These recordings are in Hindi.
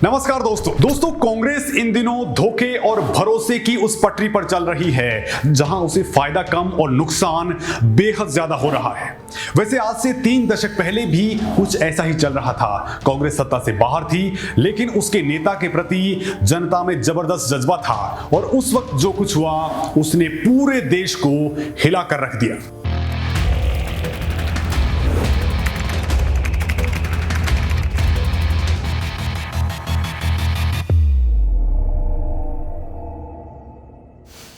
नमस्कार दोस्तों कांग्रेस इन दिनों धोखे और भरोसे की उस पटरी पर चल रही है जहां उसे फायदा कम और नुकसान बेहद ज्यादा हो रहा है। वैसे आज से 3 दशक पहले भी कुछ ऐसा ही चल रहा था। कांग्रेस सत्ता से बाहर थी, लेकिन उसके नेता के प्रति जनता में जबरदस्त जज्बा था और उस वक्त जो कुछ हुआ उसने पूरे देश को हिला कर रख दिया।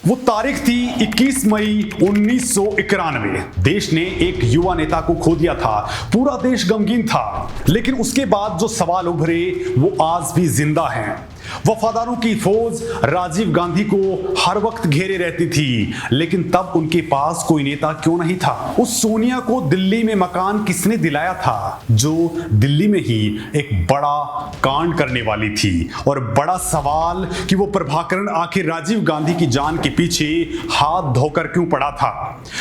वो तारीख थी 21 मई 1991। देश ने एक युवा नेता को खो दिया था। पूरा देश गमगीन था, लेकिन उसके बाद जो सवाल उभरे वो आज भी जिंदा हैं। वफादारों की फौज राजीव गांधी को हर वक्त घेरे रहती थी, लेकिन तब उनके पास कोई नेता क्यों नहीं था? उस सोनिया को दिल्ली में मकान किसने दिलाया था, जो दिल्ली में ही एक बड़ा कांड करने वाली थी? और बड़ा सवाल कि वो प्रभाकरण आखिर राजीव गांधी की जान के पीछे हाथ धोकर क्यों पड़ा था?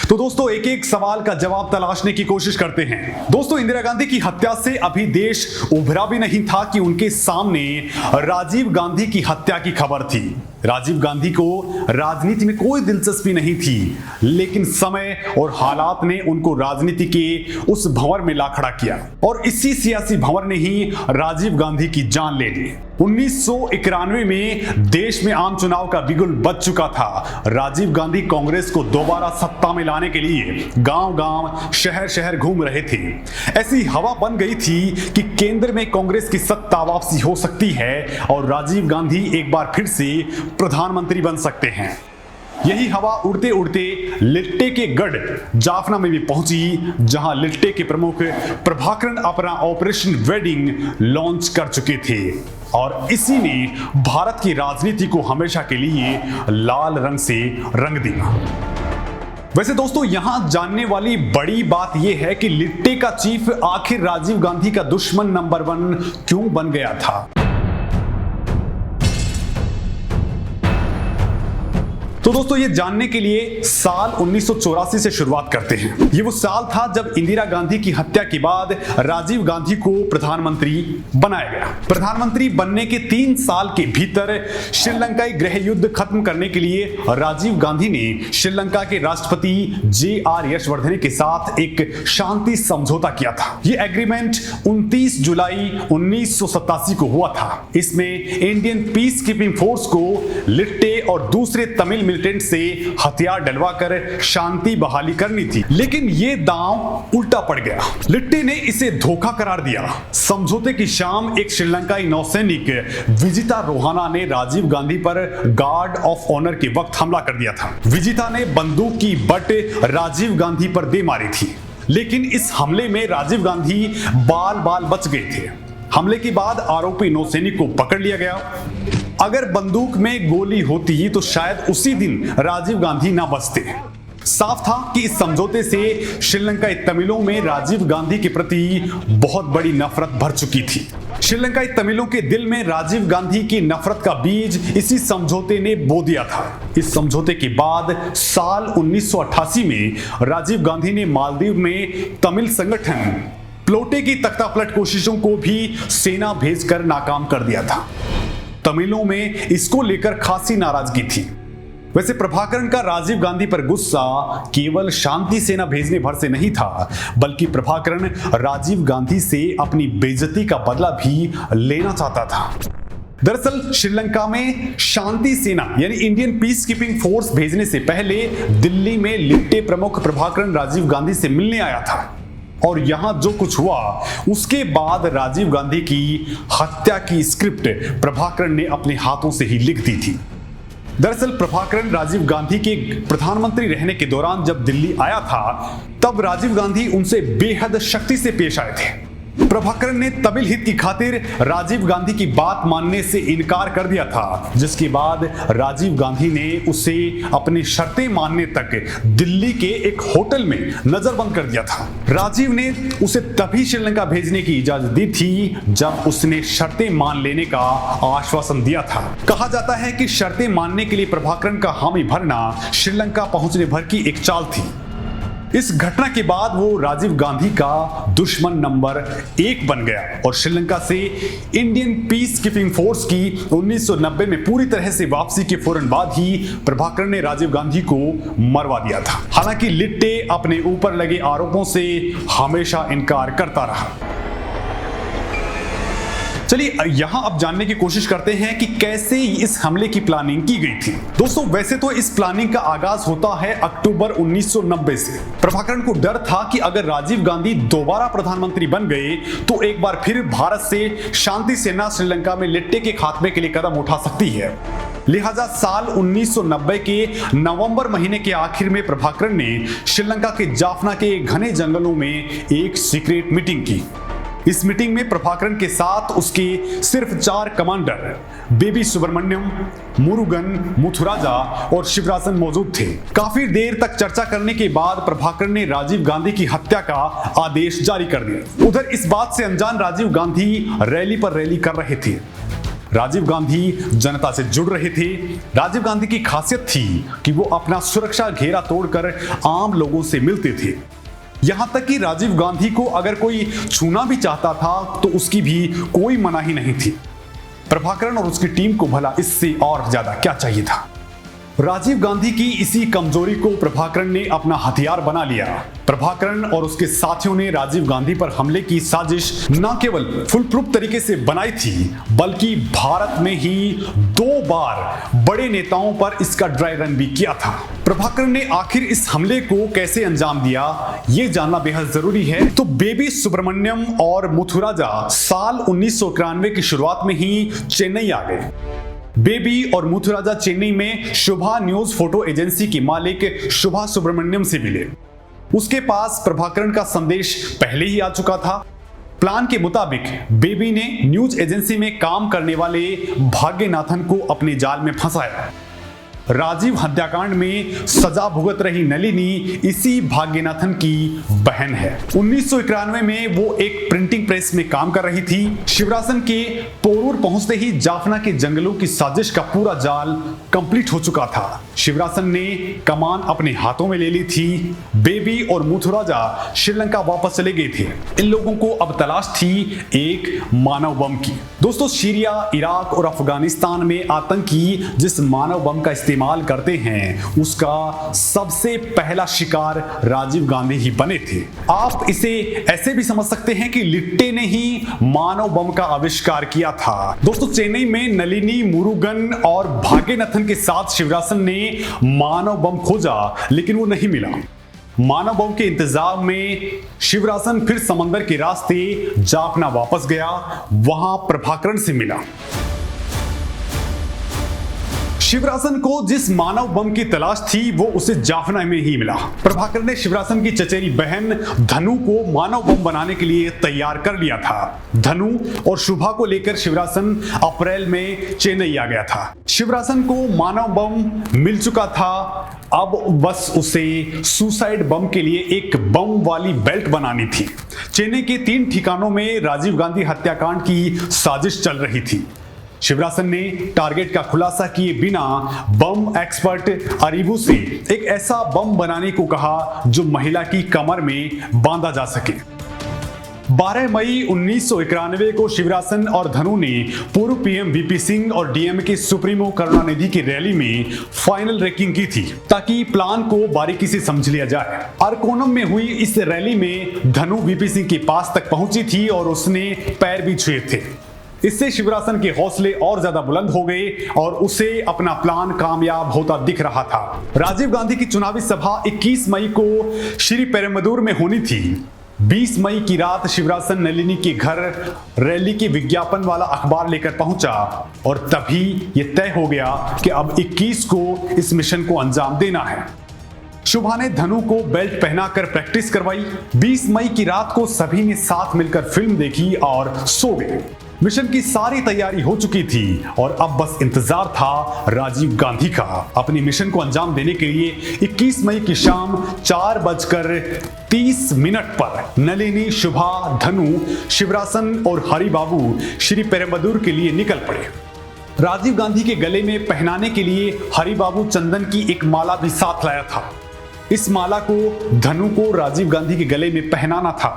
तो दोस्तों एक एक सवाल का जवाब तलाशने की कोशिश करते हैं। दोस्तों इंदिरा गांधी की हत्या से अभी देश उभरा भी नहीं था कि उनके सामने राजीव गांधी की हत्या की खबर थी। राजीव गांधी को राजनीति में कोई दिलचस्पी नहीं थी, लेकिन समय और हालात ने उनको राजनीति के उस भंवर में ला खड़ा किया और इसी सियासी भंवर ने ही राजीव गांधी की जान ले ली। 1991 में देश में आम चुनाव का बिगुल बज चुका था। राजीव गांधी कांग्रेस को दोबारा सत्ता में लाने के लिए गांव-गांव, शहर-शहर घूम रहे थे। ऐसी हवा बन गई थी कि केंद्र में कांग्रेस की सत्ता वापसी हो सकती है और राजीव गांधी एक बार फिर से प्रधानमंत्री बन सकते हैं। यही हवा उड़ते उड़ते लिट्टे के गढ़ जाफना में भी पहुंची, जहां लिट्टे के प्रमुख प्रभाकरण अपना ऑपरेशन वेडिंग लॉन्च कर चुके थे और इसी ने भारत की राजनीति को हमेशा के लिए लाल रंग से रंग दिया। वैसे दोस्तों यहां जानने वाली बड़ी बात यह है कि लिट्टे का चीफ आखिर राजीव गांधी का दुश्मन नंबर 1 क्यों बन गया था? तो दोस्तों ये जानने के लिए साल 1984 से शुरुआत करते हैं। ये वो साल था जब इंदिरा गांधी की हत्या के बाद राजीव गांधी को प्रधानमंत्री बनाया गया। प्रधानमंत्री बनने के 3 साल के भीतर श्रीलंकाई गृह युद्ध खत्म करने के लिए राजीव गांधी ने श्रीलंका के राष्ट्रपति JR यशवर्धने के साथ एक शांति समझौता किया था। ये एग्रीमेंट 29 जुलाई 1987 को हुआ था। इसमें इंडियन पीस कीपिंग फोर्स को लिट्टे और दूसरे तमिल मिलिटेंट से हथियार डलवाकर शांति बहाली करनी थी, लेकिन ये दांव उल्टा पड़ गया। लिट्टे ने इसे धोखा करार दिया। समझौते की शाम एक श्रीलंकाई नौसैनिक विजिता रोहाना ने राजीव गांधी पर गार्ड ऑफ ऑनर के वक्त हमला कर दिया था। विजिता ने बंदूक की बट राजीव गांधी पर दे मारी थी, लेकिन इस हमले में राजीव गांधी बाल बच गए थे। हमले के बाद आरोपी नौसैनिक को पकड़ लिया गया। अगर बंदूक में गोली होती तो शायद उसी दिन राजीव गांधी ना बचते। साफ था कि इस समझौते से श्रीलंकाई तमिलों में राजीव गांधी के प्रति बहुत बड़ी नफरत भर चुकी थी। श्रीलंकाई तमिलों के दिल में राजीव गांधी की नफरत का बीज इसी समझौते ने बो दिया था। इस समझौते के बाद साल 1988 में राजीव गांधी ने मालदीव में तमिल संगठन प्लोटे की तख्तापलट कोशिशों को भी सेना भेजकर नाकाम कर दिया था। तमिलों में इसको लेकर खासी नाराजगी थी। वैसे प्रभाकरण का राजीव गांधी पर गुस्सा केवल शांति सेना भेजने भर से नहीं था, बल्कि प्रभाकरण राजीव गांधी से अपनी बेइज्जती का बदला भी लेना चाहता था। दरअसल श्रीलंका में शांति सेना यानी इंडियन पीस कीपिंग फोर्स भेजने से पहले दिल्ली में लिट्टे प्रमुख प्रभाकरण राजीव गांधी से मिलने आया था और यहां जो कुछ हुआ उसके बाद राजीव गांधी की हत्या की स्क्रिप्ट प्रभाकरण ने अपने हाथों से ही लिख दी थी। दरअसल प्रभाकरण राजीव गांधी के प्रधानमंत्री रहने के दौरान जब दिल्ली आया था, तब राजीव गांधी उनसे बेहद शक्ति से पेश आए थे। प्रभाकरण ने तमिल हित की खातिर राजीव गांधी की बात मानने से इनकार कर दिया था, जिसके बाद राजीव गांधी ने उसे अपनी शर्तें मानने तक दिल्ली के एक होटल में नजरबंद कर दिया था। राजीव ने उसे तभी श्रीलंका भेजने की इजाजत दी थी जब उसने शर्तें मान लेने का आश्वासन दिया था। कहा जाता है कि शर्तें मानने के लिए प्रभाकरण का हामी भरना श्रीलंका पहुंचने भर की एक चाल थी। इस घटना के बाद वो राजीव गांधी का दुश्मन नंबर 1 बन गया और श्रीलंका से इंडियन पीस कीपिंग फोर्स की 1990 में पूरी तरह से वापसी के फौरन बाद ही प्रभाकर ने राजीव गांधी को मरवा दिया था। हालांकि लिट्टे अपने ऊपर लगे आरोपों से हमेशा इनकार करता रहा। चलिए यहां अब जानने की कोशिश करते हैं कि कैसे इस हमले की प्लानिंग की गई थी। दोस्तों वैसे तो इस प्लानिंग का आगाज होता है अक्टूबर 1990 से। प्रभाकरण को डर था कि अगर राजीव गांधी दोबारा प्रधानमंत्री बन गए तो एक बार फिर भारत से शांति सेना श्रीलंका में लिट्टे के खात्मे के लिए कदम उठा सकती है। लिहाजा साल 1990 के नवंबर महीने के आखिर में प्रभाकरण ने श्रीलंका के जाफना के घने जंगलों में एक सीक्रेट मीटिंग की। इस मीटिंग में प्रभाकरण के साथ उसके सिर्फ 4 कमांडर बेबी सुब्रमण्यम, मुरुगन, मुथुराजा और शिवरासन मौजूद थे। काफी देर तक चर्चा करने के बाद प्रभाकर ने राजीव गांधी की हत्या का आदेश जारी कर दिया। उधर इस बात से अनजान राजीव गांधी रैली पर रैली कर रहे थे। राजीव गांधी जनता से जुड़ रहे थे। राजीव गांधी की खासियत थी कि वो अपना सुरक्षा घेरा तोड़कर आम लोगों से मिलते थे। यहां तक कि राजीव गांधी को अगर कोई छूना भी चाहता था तो उसकी भी कोई मनाही नहीं थी। प्रभाकरण और उसकी टीम को भला इससे और ज्यादा क्या चाहिए था। राजीव गांधी की इसी कमजोरी को प्रभाकरण ने अपना हथियार बना लिया। प्रभाकरण और उसके साथियों ने राजीव गांधी पर हमले की साजिश न केवल फुल प्रूफ तरीके से बनाई थी बल्कि भारत में ही 2 बार बड़े नेताओं पर इसका ड्राई रन भी किया था। प्रभाकरण ने आखिर इस हमले को कैसे अंजाम दिया ये जानना बेहद जरूरी है। तो बेबी सुब्रमण्यम और मुथुराजा साल 1991 की शुरुआत में ही चेन्नई आ गए। बेबी और मुथुराजा चेन्नई में शुभा न्यूज फोटो एजेंसी के मालिक शुभा सुब्रमण्यम से मिले। उसके पास प्रभाकरण का संदेश पहले ही आ चुका था। प्लान के मुताबिक बेबी ने न्यूज एजेंसी में काम करने वाले भाग्यनाथन को अपने जाल में फंसाया। राजीव हत्याकांड में सजा भुगत रही नलिनी इसी भाग्यनाथन की बहन है। 1991 में वो एक प्रिंटिंग प्रेस में काम कर रही थी। शिवरासन के पोरूर पहुंचते ही जाफना के जंगलों की साजिश का पूरा जाल कंप्लीट हो चुका था। शिवरासन ने कमान अपने हाथों में ले ली थी। बेबी और मुथुराजा श्रीलंका वापस चले गए थे। इन लोगों को अब तलाश थी एक मानव बम की। दोस्तों सीरिया, इराक और अफगानिस्तान में आतंकी जिस मानव बम का इस्तेमाल करते हैं उसका सबसे पहला शिकार राजीव गांधी ही बने थे। आप इसे ऐसे भी समझ सकते हैं कि लिट्टे ने ही मानव बम का आविष्कार किया था। दोस्तों चेन्नई में नलिनी, मुरुगन और भाग्यनाथन के साथ शिवरासन ने मानव बम खोजा लेकिन वो नहीं मिला। मानव बम के इंतजाम में शिवरासन फिर समंदर के रास्ते जाफना वापस गया। वहां प्रभाकरण से मिला। शिवरासन को जिस मानव बम की तलाश थी वो उसे जाफना में ही मिला। प्रभाकर ने शिवरासन की चचेरी बहन धनु को मानव बम बनाने के लिए तैयार कर लिया था। धनु और शुभा को लेकर शिवरासन अप्रैल में चेन्नई आ गया था। शिवरासन को मानव बम मिल चुका था। अब बस उसे सुसाइड बम के लिए एक बम वाली बेल्ट बनानी थी। चेन्नई के 3 ठिकानों में राजीव गांधी हत्याकांड की साजिश चल रही थी। शिवरासन ने टारगेट का खुलासा किए बिना बम एक्सपर्ट अरीबू से एक ऐसा बम बनाने को कहा जो महिला की कमर में बांधा जा सके। 12 मई 1991 को शिवरासन और धनु ने पूर्व पीएम वीपी सिंह और डीएमके सुप्रीमो करुणानिधि की रैली में फाइनल रैंकिंग की थी ताकि प्लान को बारीकी से समझ लिया जाए। अरकोनम में हुई इस रैली में धनु वीपी सिंह के पास तक पहुंची थी और उसने पैर भी छुए थे। इससे शिवरासन के हौसले और ज्यादा बुलंद हो गए और उसे अपना प्लान कामयाब होता दिख रहा था। राजीव गांधी की चुनावी सभा 21 मई को श्री पेरुम्बदूर में होनी थी। 20 मई की रात शिवरासन नलिनी के घर रैली के विज्ञापन वाला अखबार लेकर पहुंचा और तभी यह तय हो गया कि अब 21 को इस मिशन को अंजाम देना है। शुभा ने धनु को बेल्ट पहनाकर प्रैक्टिस करवाई। 20 मई की रात को सभी ने साथ मिलकर फिल्म देखी और सो गए। मिशन की सारी तैयारी हो चुकी थी और अब बस इंतजार था राजीव गांधी का। अपनी मिशन को अंजाम देने के लिए 21 मई की शाम 4:30 पर नलिनी, शुभा, धनु, शिवरासन और हरिबाबू श्री पेरुम्बदूर के लिए निकल पड़े। राजीव गांधी के गले में पहनाने के लिए हरिबाबू चंदन की एक माला भी साथ लाया था। इस माला को धनु को राजीव गांधी के गले में पहनाना था।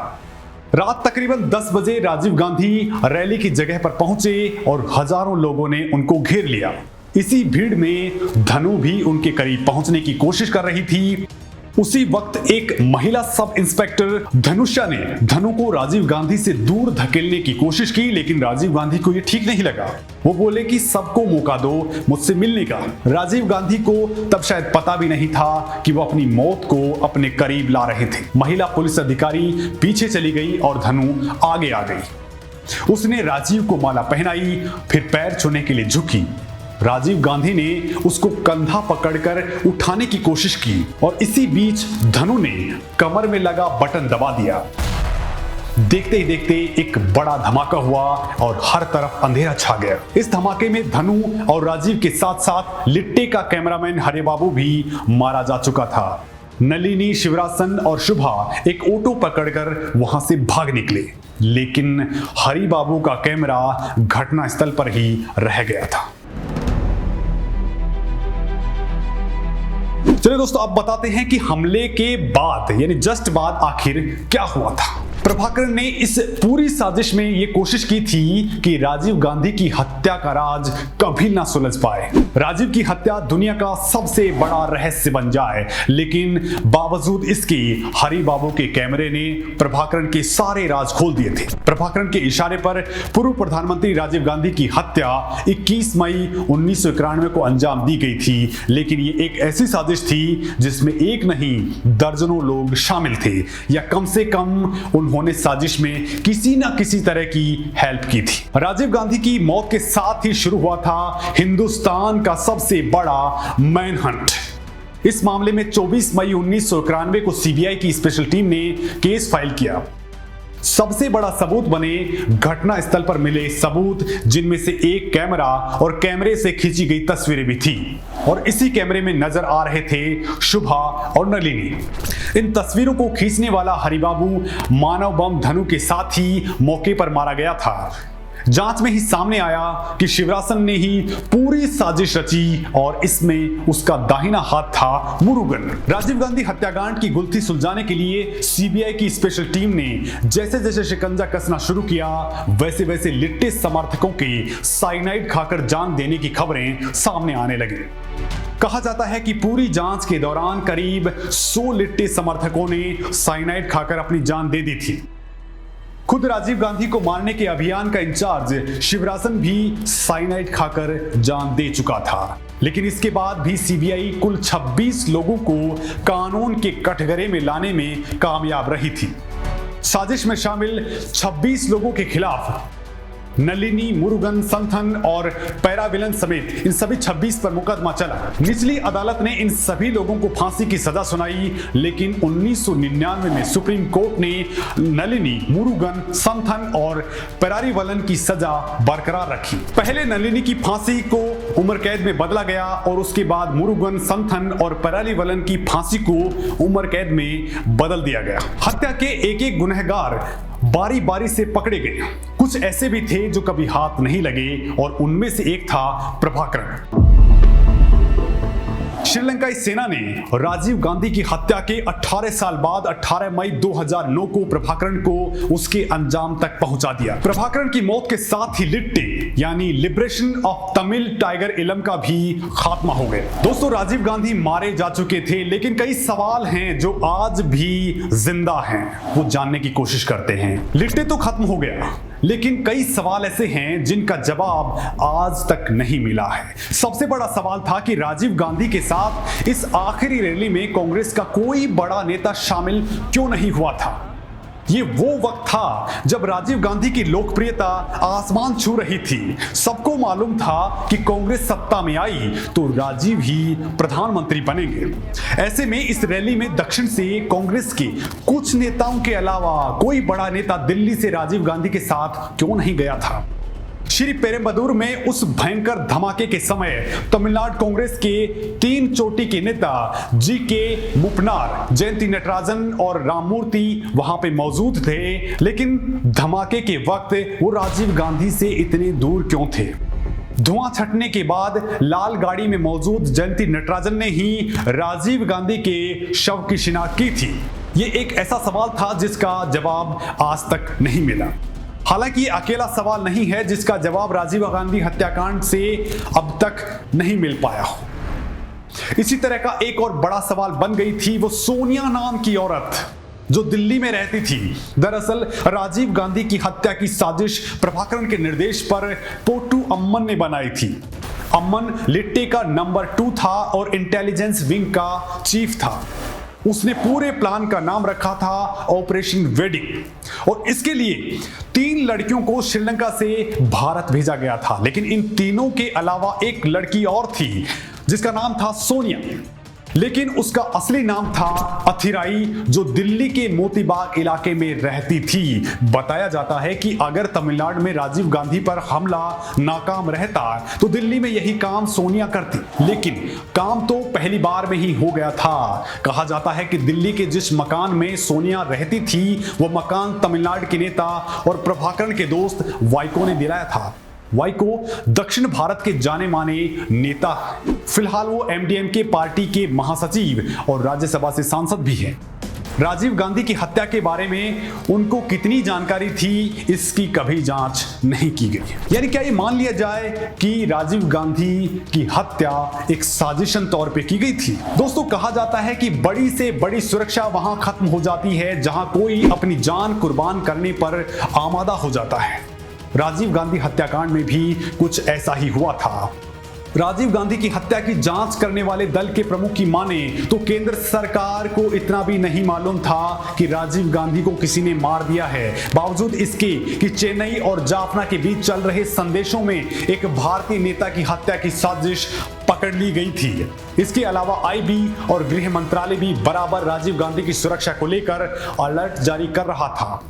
रात तकरीबन 10 बजे राजीव गांधी रैली की जगह पर पहुंचे और हजारों लोगों ने उनको घेर लिया। इसी भीड़ में धनु भी उनके करीब पहुंचने की कोशिश कर रही थी। उसी वक्त एक महिला सब इंस्पेक्टर धनुषा ने धनु को राजीव गांधी से दूर धकेलने की कोशिश की, लेकिन राजीव गांधी को यह ठीक नहीं लगा। वो बोले कि सबको मौका दो मुझसे मिलने का। राजीव गांधी को तब शायद पता भी नहीं था कि वो अपनी मौत को अपने करीब ला रहे थे। महिला पुलिस अधिकारी पीछे चली गई और धनु आगे आ गई। उसने राजीव को माला पहनाई, फिर पैर छूने के लिए झुकी। राजीव गांधी ने उसको कंधा पकड़कर उठाने की कोशिश की और इसी बीच धनु ने कमर में लगा बटन दबा दिया। देखते ही देखते एक बड़ा धमाका हुआ और हर तरफ अंधेरा छा गया। इस धमाके में धनु और राजीव के साथ साथ लिट्टे का कैमरामैन हरिबाबू भी मारा जा चुका था। नलिनी, शिवरासन और शुभा एक ऑटो पकड़कर वहां से भाग निकले, लेकिन हरिबाबू का कैमरा घटनास्थल पर ही रह गया था। चलिए दोस्तों, अब बताते हैं कि हमले के बाद यानी जस्ट बाद आखिर क्या हुआ था। प्रभाकर ने इस पूरी साजिश में यह कोशिश की थी कि राजीव गांधी की हत्या का राज कभी ना सुलझ पाए। राजीव की हत्या दुनिया का सबसे बड़ा रहस्य बन जाए, लेकिन बावजूद इसके हरिबाबू के कैमरे ने प्रभाकरण के सारे राज खोल दिए थे। प्रभाकरण के इशारे पर पूर्व प्रधानमंत्री राजीव गांधी की हत्या 21 मई 1991 को अंजाम दी गई थी, लेकिन ये एक ऐसी साजिश थी जिसमें एक नहीं दर्जनों लोग शामिल थे, या कम से कम उन्होंने साजिश में किसी न किसी तरह की हेल्प की थी। राजीव गांधी की मौत के साथ ही शुरू हुआ था हिंदुस्तान का सबसे बड़ा मैनहंट। इस मामले में 24 मई 1991 को सीबीआई की स्पेशल टीम ने केस फाइल किया। सबसे बड़ा सबूत बने घटना स्थल पर मिले सबूत, जिनमें से एक कैमरा और कैमरे से खींची गई तस्वीरें भी थी, और इसी कैमरे में नजर आ रहे थे शुभा और नलिनी। इन तस्वीरों को खींचने वाला हरिबाबू मानव बम धनु के साथ ही मौके पर मारा गया था। जांच में ही सामने आया कि शिवरासन ने ही पूरी साजिश रची और इसमें उसका दाहिना हाथ था मुरुगन। राजीव गांधी हत्याकांड की गुत्थी सुलझाने के लिए सीबीआई की स्पेशल टीम ने जैसे जैसे शिकंजा कसना शुरू किया, वैसे वैसे लिट्टे समर्थकों के साइनाइड खाकर जान देने की खबरें सामने आने लगी। कहा जाता है कि पूरी जांच के दौरान करीब 100 लिट्टे समर्थकों ने साइनाइड खाकर अपनी जान दे दी थी। खुद राजीव गांधी को मारने के अभियान का इंचार्ज शिवरासन भी साइनाइड खाकर जान दे चुका था, लेकिन इसके बाद भी सीबीआई कुल 26 लोगों को कानून के कटघरे में लाने में कामयाब रही थी। साजिश में शामिल 26 लोगों के खिलाफ नलिनी, मुरुगन, संथन और पैराविलन समेत इन सभी 26 पर मुकदमा चला। निचली अदालत ने इन सभी लोगों को फांसी की सजा सुनाई, लेकिन 1999 में सुप्रीम कोर्ट ने नलिनी, मुरुगन, संथन और पैराविलन की सजा बरकरार रखी। पहले नलिनी की फांसी को उम्र कैद में बदला गया और उसके बाद मुरुगन, संथन और पैराविलन की फांसी को उम्र कैद में बदल दिया गया। हत्या के एक एक गुनहगार बारी बारी से पकड़े गए। कुछ ऐसे भी थे जो कभी हाथ नहीं लगे और उनमें से एक था प्रभाकरण। श्रीलंकाई सेना ने राजीव गांधी की हत्या के 18 साल बाद 18 मई 2009 को प्रभाकरण को उसके अंजाम तक पहुंचा दिया। प्रभाकरण की मौत के साथ ही लिट्टे यानी लिबरेशन ऑफ तमिल टाइगर इलम का भी खात्मा हो गया। दोस्तों, राजीव गांधी मारे जा चुके थे, लेकिन कई सवाल हैं जो आज भी जिंदा हैं, वो जानने की कोशिश करते हैं। लिट्टे तो खत्म हो गया, लेकिन कई सवाल ऐसे हैं जिनका जवाब आज तक नहीं मिला है। सबसे बड़ा सवाल था कि राजीव गांधी के साथ इस आखिरी रैली में कांग्रेस का कोई बड़ा नेता शामिल क्यों नहीं हुआ था। ये वो वक्त था जब राजीव गांधी की लोकप्रियता आसमान छू रही थी। सबको मालूम था कि कांग्रेस सत्ता में आई तो राजीव ही प्रधानमंत्री बनेंगे। ऐसे में इस रैली में दक्षिण से कांग्रेस के कुछ नेताओं के अलावा कोई बड़ा नेता दिल्ली से राजीव गांधी के साथ क्यों नहीं गया था। श्री पेरुम्बदूर में उस भयंकर धमाके के समय तमिलनाडु कांग्रेस के 3 चोटी के नेता जी.के. मुपनार, जयंती नटराजन और राममूर्ति वहां पे मौजूद थे, लेकिन धमाके के वक्त वो राजीव गांधी से इतने दूर क्यों थे। धुआं छटने के बाद लाल गाड़ी में मौजूद जयंती नटराजन ने ही राजीव गांधी के शव की शिनाख्त की थी। ये एक ऐसा सवाल था जिसका जवाब आज तक नहीं मिला। हालांकि ये अकेला सवाल नहीं है जिसका जवाब राजीव गांधी हत्याकांड से अब तक नहीं मिल पाया हो। इसी तरह का एक और बड़ा सवाल बन गई थी वो सोनिया नाम की औरत जो दिल्ली में रहती थी। दरअसल राजीव गांधी की हत्या की साजिश प्रभाकरण के निर्देश पर पोटू अम्मन ने बनाई थी। अम्मन लिट्टे का नंबर 2 था और इंटेलिजेंस विंग का चीफ था। उसने पूरे प्लान का नाम रखा था ऑपरेशन वेडिंग और इसके लिए 3 लड़कियों को श्रीलंका से भारत भेजा गया था। लेकिन इन तीनों के अलावा एक लड़की और थी जिसका नाम था सोनिया, लेकिन उसका असली नाम था अथिराई, जो दिल्ली के मोतीबाग इलाके में रहती थी। बताया जाता है कि अगर तमिलनाडु में राजीव गांधी पर हमला नाकाम रहता तो दिल्ली में यही काम सोनिया करती, लेकिन काम तो पहली बार में ही हो गया था। कहा जाता है कि दिल्ली के जिस मकान में सोनिया रहती थी वो मकान तमिलनाडु के नेता और प्रभाकरण के दोस्त वाइको ने दिलाया था। वाइको दक्षिण भारत के जाने माने नेता हैं। फिलहाल वो एमडीएमके पार्टी के महासचिव और राज्यसभा से सांसद भी हैं। राजीव गांधी की हत्या के बारे में उनको कितनी जानकारी थी इसकी कभी जांच नहीं की गई। यानी क्या ये मान लिया जाए कि राजीव गांधी की हत्या एक साजिशन तौर पे की गई थी? दोस्तों, कहा जाता है कि बड़ी से बड़ी सुरक्षा वहां खत्म हो जाती है जहां कोई अपनी जान कुर्बान करने पर आमादा हो जाता है। राजीव गांधी हत्याकांड में भी कुछ ऐसा ही हुआ था। राजीव गांधी की हत्या की जांच करने वाले दल के प्रमुख की माने तो केंद्र सरकार को इतना भी नहीं मालूम था कि राजीव गांधी को किसी ने मार दिया है, बावजूद इसके कि चेन्नई और जाफना के बीच चल रहे संदेशों में एक भारतीय नेता की हत्या की साजिश पकड़ ली गई थी। इसके अलावा आईबी और गृह मंत्रालय भी बराबर राजीव गांधी की सुरक्षा को लेकर अलर्ट जारी कर रहा था।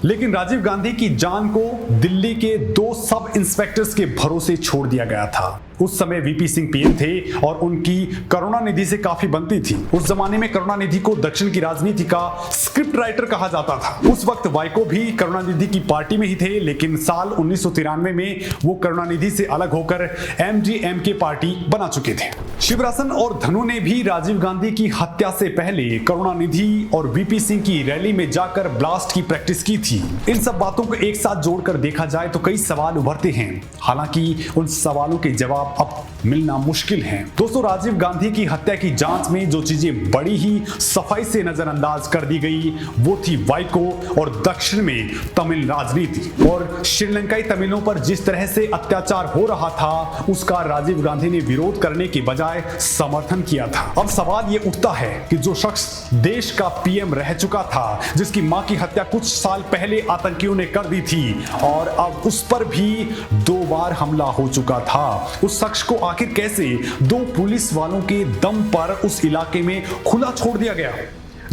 लेकिन राजीव गांधी की जान को दिल्ली के 2 सब इंस्पेक्टर्स के भरोसे छोड़ दिया गया था। उस समय वीपी सिंह पीएम थे और उनकी करुणानिधि से काफी बनती थी। उस जमाने में करुणानिधि को दक्षिण की राजनीति का स्क्रिप्ट राइटर कहा जाता था। उस वक्त वाइको भी करुणानिधि की पार्टी में ही थे, लेकिन साल 1993 में वो करुणानिधि से अलग होकर एमडीएमके पार्टी बना चुके थे। शिवरासन और धनु ने भी राजीव गांधी की हत्या से पहले करुणानिधि और वीपी सिंह की रैली में जाकर ब्लास्ट की प्रैक्टिस की थी। इन सब बातों को एक साथ जोड़कर देखा जाए तो कई सवाल उभरते हैं। हालांकि उन सवालों के जवाब अब मिलना मुश्किल है। दोस्तों, राजीव गांधी की हत्या की जांच में जो चीजें बड़ी ही सफाई से नजरअंदाज कर दी गई वो थी वाइको और दक्षिण में तमिल राजनीति और श्रीलंकाई तमिलों पर जिस तरह से अत्याचार हो रहा था उसका राजीव गांधी ने विरोध करने के बजाय समर्थन किया था। अब सवाल ये उठता है कि जो शख्स देश का पीएम रह चुका था, जिसकी मां की हत्या कुछ साल पहले आतंकियों ने कर दी थी और अब उस पर भी 2 बार हमला हो चुका था, उस शख्स को आखिर कैसे 2 पुलिस वालों के दम पर उस इलाके में खुला छोड़ दिया गया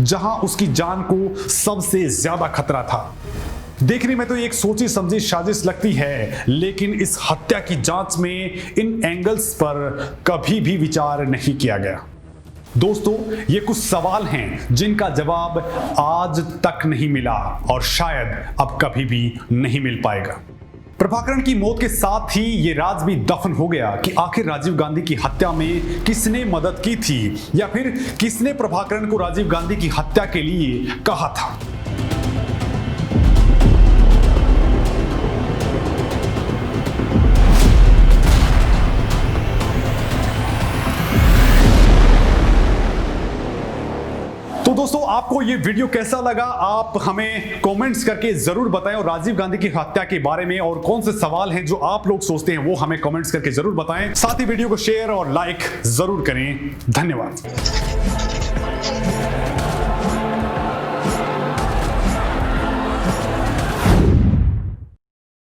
जहां उसकी जान को सबसे ज्यादा खतरा था? देखने में तो एक सोची समझी साजिश लगती है, लेकिन इस हत्या की जांच में इन एंगल्स पर कभी भी विचार नहीं किया गया। दोस्तों, ये कुछ सवाल हैं जिनका जवाब आज तक नहीं मिला और शायद अब कभी भी नहीं मिल पाएगा। प्रभाकरण की मौत के साथ ही ये राज भी दफन हो गया कि आखिर राजीव गांधी की हत्या में किसने मदद की थी या फिर किसने प्रभाकरण को राजीव गांधी की हत्या के लिए कहा था। तो दोस्तों, आपको ये वीडियो कैसा लगा आप हमें कमेंट्स करके जरूर बताएं और राजीव गांधी की हत्या के बारे में और कौन से सवाल हैं जो आप लोग सोचते हैं वो हमें कमेंट्स करके जरूर बताएं। साथ ही वीडियो को शेयर और लाइक जरूर करें। धन्यवाद।